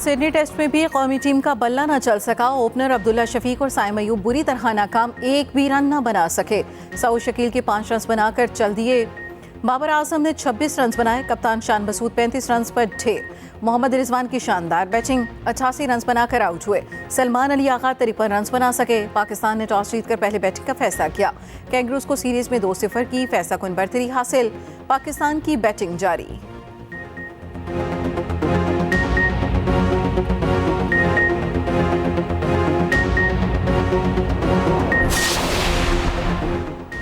Sydney test में भी कौमी टीम का बल्ला न चल सका। ओपनर अब्दुल्ला शफीक और साइम अयूब बुरी तरह नाकाम, एक भी रन न बना सके। सऊद शकील के 5 रन बनाकर चल दिए। बाबर आजम ने 26 रन बनाए। कप्तान शान मसूद 35 रन पर ढेर। मोहम्मद रिजवान की शानदार बैटिंग, 88 रन बनाकर आउट हुए। सलमान अली आगा 53 रन बना सके। पाकिस्तान ने टॉस जीतकर पहले बैटिंग का फैसला किया। कैंगरूज को सीरीज में 2-0 की फैसला कुन बढ़तरी हासिल। पाकिस्तान की बैटिंग जारी।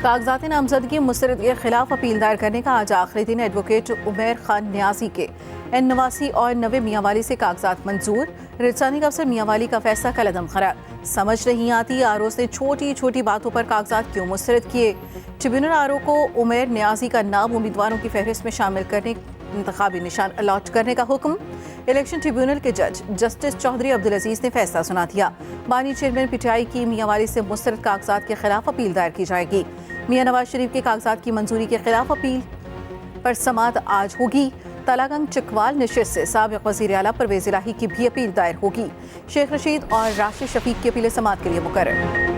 कागजात नामजदगी मुस्तरद के खिलाफ अपील दायर करने का आज आखिरी दिन। एडवोकेट उमैर खान न्याजी के एन नवासी और नवे मियांवाली से कागजात मंजूर। रिटर्निंग अफसर मियांवाली का फैसला कलदम खरार। समझ नहीं आती आरओ ने छोटी छोटी बातों पर कागजात क्यों मुस्तरद किए। ट्रिब्यूनल आरओ को उमैर न्याजी का नाम उम्मीदवारों की फहरिस्त में शामिल करने, इंतखाबी निशान अलॉट करने का हुक्म। इलेक्शन ट्रिब्यूनल के जज जस्टिस चौधरी अब्दुल अजीज ने फैसला सुना दिया। बानी चेयरमैन पीटीआई की मियांवाली से मुस्तरद कागजात के खिलाफ अपील दायर की जाएगी। मियां नवाज शरीफ के कागजात की मंजूरी के खिलाफ अपील पर समाअत आज होगी। तलागंग चिकवाल नशिस्त से साबिक वज़ीर आला परवेज़ इलाही की भी अपील दायर होगी। शेख रशीद और राशिद शफीक की अपीलें समाअत के लिए मुकर्रर।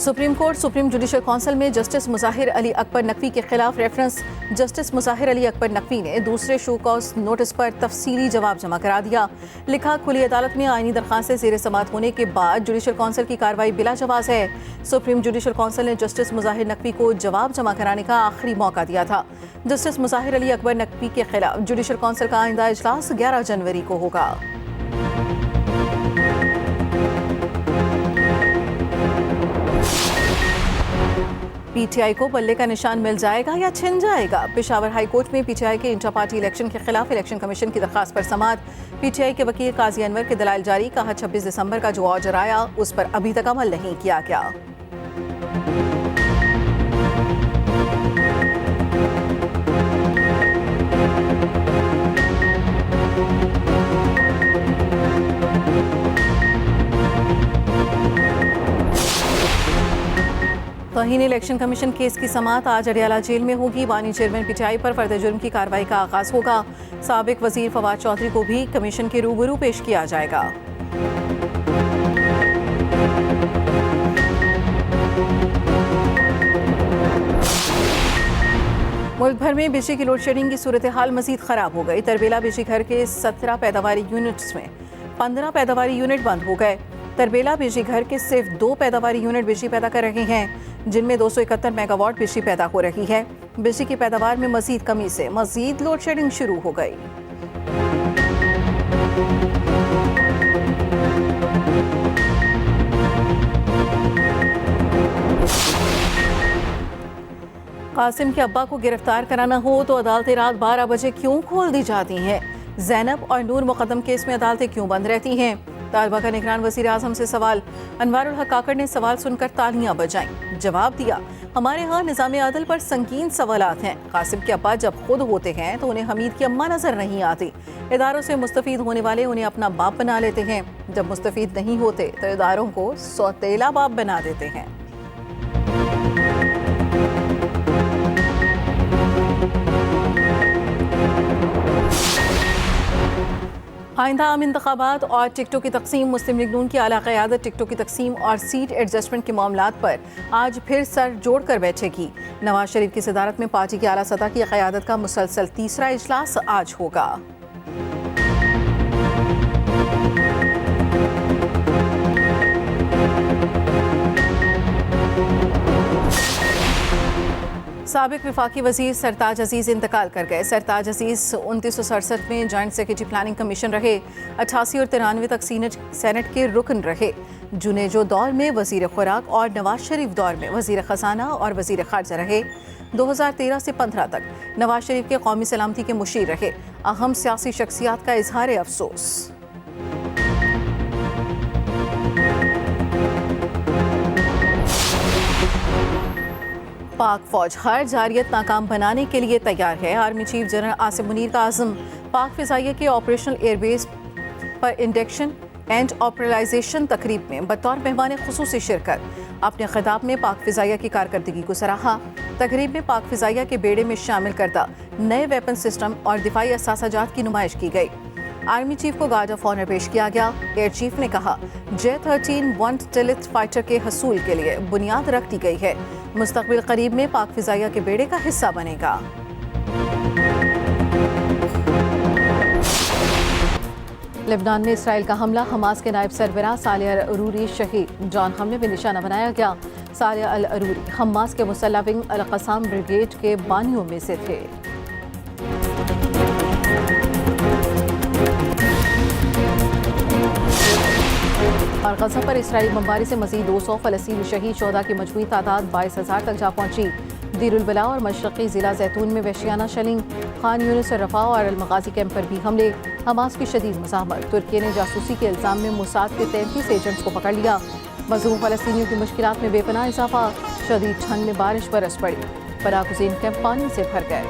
Supreme court supreme judicial council में जस्टिस मुज़ाहिर अली अकबर नकवी के खिलाफ रेफरेंस। जस्टिस मुज़ाहिर अली अकबर नकवी ने दूसरे शो कॉज नोटिस पर तफसीली जवाब जमा करा दिया। लिखा, खुली अदालत में आईनी दरख्वास्तें ज़ेर समाअत होने के बाद जुडिशल काउंसिल की कार्रवाई बिला जवाज है। सुप्रीम जुडिशल काउंसिल ने जस्टिस मुज़ाहिर नकवी को जवाब जमा कराने का आखिरी मौका दिया था। जस्टिस मुज़ाहिर अली अकबर नकवी के खिलाफ जुडिशल काउंसिल का आइंदा इजलास 11 जनवरी को होगा। पीटीआई को बल्ले का निशान मिल जाएगा या छिन जाएगा। पेशावर हाई कोर्ट में पीटीआई के इंटर पार्टी इलेक्शन के खिलाफ इलेक्शन कमीशन की दरखास्त पर समाअत। पीटीआई के वकील काजी अनवर के दलाइल जारी। कहा, 26 दिसंबर का जो ऑर्डर आया उस पर अभी तक अमल नहीं किया गया। तौहीन इलेक्शन कमीशन केस की समाअत आज अडियाला जेल में होगी। बानी चेयरमैन पीटीआई पर फर्द जुर्म की कार्रवाई का आगाज होगा। साबिक वजीर फवाद चौधरी को भी कमीशन के रूबरू पेश किया जाएगा। मुल्क भर में बिजली की लोड शेडिंग की सूरत हाल मजीद खराब हो गई। तरबेला बिजली घर के 17 पैदावारी यूनिट्स में 15 पैदावारी यूनिट बंद हो गए। तरबेला बिजली घर के सिर्फ 2 पैदावारी यूनिट बिजली पैदा कर रहे हैं, जिनमें 271 मेगावाट बिजली पैदा हो रही है। बिजली की पैदावार में मजीद कमी से मजीद लोड शेडिंग शुरू हो गई। कासिम के अब्बा को गिरफ्तार कराना हो तो अदालतें रात 12 बजे क्यों खोल दी जाती हैं? जैनब और नूर मुकदम केस में अदालतें क्यों बंद रहती हैं? तालिबा का निगरान वज़ीर आज़म से सवाल। अनवारुल हक काकड़ ने सवाल सुनकर तालियां बजाईं। जवाब दिया, हमारे यहाँ निज़ाम आदल पर संगीन सवालात हैं। कासिम के अब्बा जब खुद होते हैं तो उन्हें हमीद की अम्मा नजर नहीं आती। इदारों से मुस्तफीद होने वाले उन्हें अपना बाप बना लेते हैं। जब मुस्तफीद नहीं होते तो इदारों को सौतेला बाप बना देते हैं। आइंदा आम इंतखाबात और टिकटों की तकसीम। मुस्लिम लीग नून की आला क़यादत टिकटों की तकसीम और सीट एडजस्टमेंट के मामलात पर आज फिर सर जोड़ कर बैठेगी। नवाज शरीफ की सदारत में पार्टी की आला सतह की क़यादत का मुसलसल तीसरा इजलास आज होगा। साबिक विफाकी वजीर सरताज अजीज इंतकाल कर गए। सरताज अजीज 1967 में जॉइंट सेक्रेटरी प्लानिंग कमीशन रहे। 88 और 93 तक सेनेट के रुकन रहे। जुनेजो दौर में वजीर खुराक और नवाज शरीफ दौर में वजीर खजाना और वजीर खारजा रहे। 2013 से 15 तक नवाज शरीफ के कौमी सलामती के मुशीर रहे। अहम सियासी शख्सियात का इजहार अफसोस। पाक फौज हर जारियत नाकाम बनाने के लिए तैयार है। Army chief general Asim Munir का आज़म। पाक फ़िज़ाइया के ऑपरेशनल एयरबेस पर इंडक्शन एंड ऑपरेलाइजेशन तकरीब में बतौर मेहमान खुसूसी शिरकत। अपने खिताब में पाक फ़िज़ाइया की कारकर्दगी को सराहा। तकरीब में पाक फ़िज़ाइया के बेड़े में शामिल करदा नए वेपन सिस्टम और दिफाई असासाजात की नुमाइश की गई। आर्मी चीफ को गार्ड ऑफ ऑनर पेश किया गया। एयर चीफ ने कहा J-13 वन स्टिलिथ फाइटर के हसूल के लिए बुनियाद रख दी गई है। मुस्तकबिल करीब में पाक फिजाइया के बेड़े का हिस्सा बनेगा। लेबनान में इसराइल का हमला, हमास के नायब सरबराह सालिह अल अरूरी शहीद। जॉन हमले में निशाना बनाया गया। सालिह अल अरूरी हमास के मुसल्लह विंग अल क़साम ब्रिगेड के बानियों में से थे। और गज़ा पर इसराइली बमबारी से मज़ीद 200 फ़लस्तीनी शहीद, 14 की मजमूई तादाद 22,000 तक जा पहुंची। दीरुल बला और मशरक़ी ज़िला जैतून में वहशियाना शेलिंग, खान यूनिस और रफ़ा और अल-मग़ाज़ी कैंप पर भी हमले। हमास की शदीद मुज़ाहमत, तुर्की ने जासूसी के इल्ज़ाम में मोसाद के 33 एजेंट्स को पकड़ लिया। मज़लूम फ़लस्तीनियों की मुश्किलात में बेपनाह इजाफा, शदीद ठंड में बारिश बरस पड़ी। परागुज़ीन कैंप पानी से भर गए।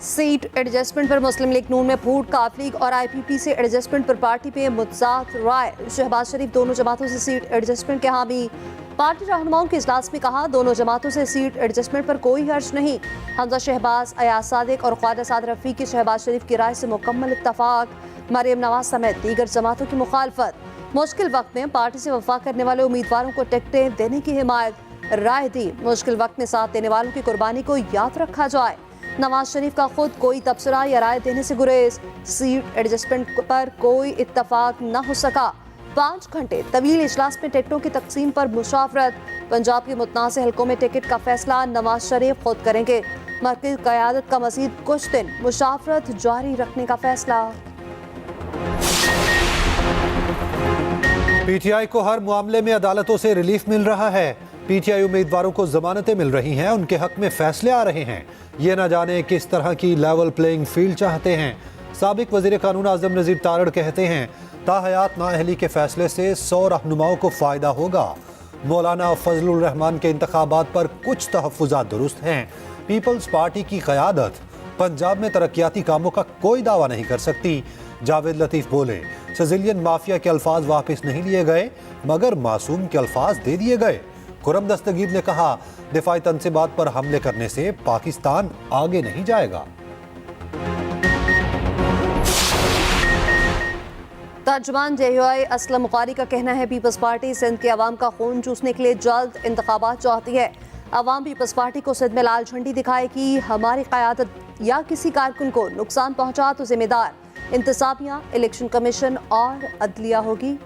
सीट एडजस्टमेंट पर मुस्लिम लीग नून में फूट, काफ लीग और IPP से एडजस्टमेंट पर पार्टी पे मुतज़ाद राय। शहबाज शरीफ दोनों जमातों से सीट एडजस्टमेंट के हामी। पार्टी रहनुमाओं के इजलास में कहा दोनों जमातों से सीट एडजस्टमेंट पर कोई हर्ज नहीं। हमजा शहबाज, अयाज सादिक और ख्वाजा साद रफ़ी की शहबाज शरीफ की राय से मुकम्मल इत्तफाक। मरियम नवाज समेत दीगर जमातों की मुखालफत। मुश्किल वक्त में पार्टी से वफा करने वाले उम्मीदवारों को टिकटें देने की हिमायत। राय दी मुश्किल वक्त में साथ देने वालों की कुर्बानी को याद रखा जाए। नवाज शरीफ का खुद कोई तबसरा या राय देने से गुरेज। सीट एडजस्टमेंट पर कोई इत्तफाक न हो सका। 5 घंटे तवील इजलास में टिकटों की तकसीम पर मुशावरत। पंजाब के मुतनाज़ हलकों में टिकट का फैसला नवाज शरीफ खुद करेंगे। मरकज़ी क़यादत का मज़ीद कुछ दिन मुशावरत जारी रखने का फैसला। PTI को हर मामले में अदालतों से रिलीफ मिल रहा है। PTI उम्मीदवारों को जमानतें मिल रही हैं, उनके हक में फैसले आ रहे हैं। ये न जाने किस तरह की लेवल प्लेइंग फील्ड चाहते हैं। साबिक वज़ीर कानून आज़म नज़ीर तारड़ कहते हैं ताहयात नाअहली के फैसले से 100 रहनुमाओं को फ़ायदा होगा। मौलाना फजलुर रहमान के इंतखाबात पर कुछ तहफ़्फ़ुज़ात दुरुस्त हैं। पीपल्स पार्टी की क़यादत पंजाब में तरक्याती कामों का कोई दावा नहीं कर सकती। जावेद लतीफ़ बोले सिजिलियन माफिया के अल्फाज वापस नहीं लिए गए मगर मासूम के अल्फाज दे दिए गए। खुरम दस्तगीर ने कहा दिफाई तनसीबात पर हमले करने से पाकिस्तान आगे नहीं जाएगा। तर्जुमान JUI असलम बुखारी का कहना है पीपल्स पार्टी सिंध के अवाम का खून चूसने के लिए जल्द इंतखाबात चाहती है। अवाम पीपल्स पार्टी को सिंध में लाल झंडी दिखाएगी। हमारी क़यादत या किसी कारकुन को नुकसान पहुंचा तो जिम्मेदार इंतज़ामिया, इलेक्शन कमीशन और अदलिया होगी।